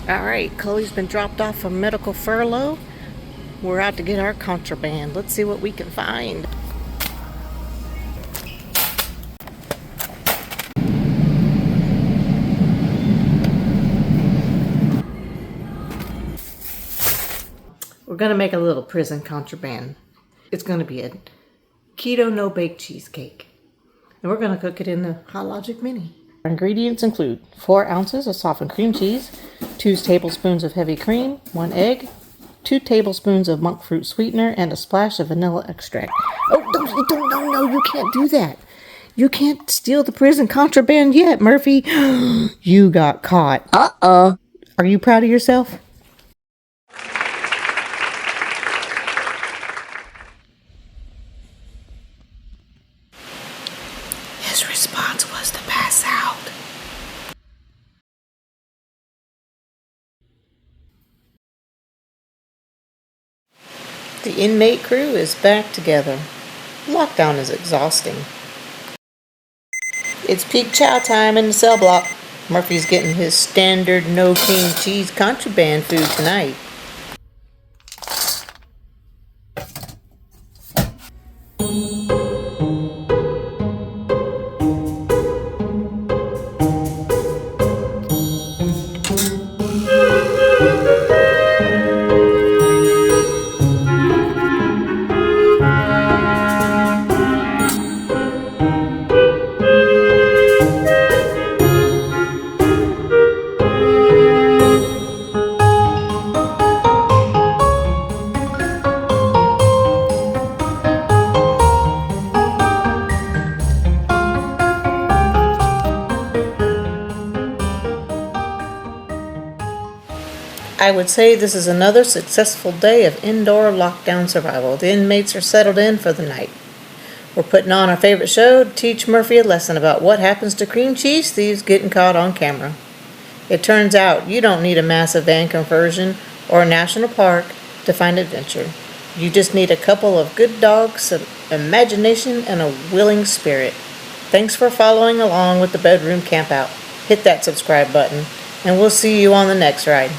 Alright, Chloe's been dropped off from medical furlough. We're out to get our contraband. Let's see what we can find. We're gonna make a little prison contraband. It's gonna be a keto no-bake cheesecake. And we're gonna cook it in the Hot Logic Mini. Our ingredients include 4 ounces of softened cream cheese, 2 tablespoons of heavy cream, 1 egg, 2 tablespoons of monk fruit sweetener, and a splash of vanilla extract. Oh, no, you can't do that. You can't steal the prison contraband yet, Murphy. You got caught. Uh-oh. Are you proud of yourself? His response was to pass out. The inmate crew is back together. Lockdown is exhausting. It's peak chow time in the cell block. Murphy's getting his standard no cream cheese contraband food tonight. I would say this is another successful day of indoor lockdown survival. The inmates are settled in for the night. We're putting on our favorite show to teach Murphy a lesson about what happens to cream cheese thieves getting caught on camera. It turns out you don't need a massive van conversion or a national park to find adventure. You just need a couple of good dogs, some imagination, and a willing spirit. Thanks for following along with the bedroom campout. Hit that subscribe button, and we'll see you on the next ride.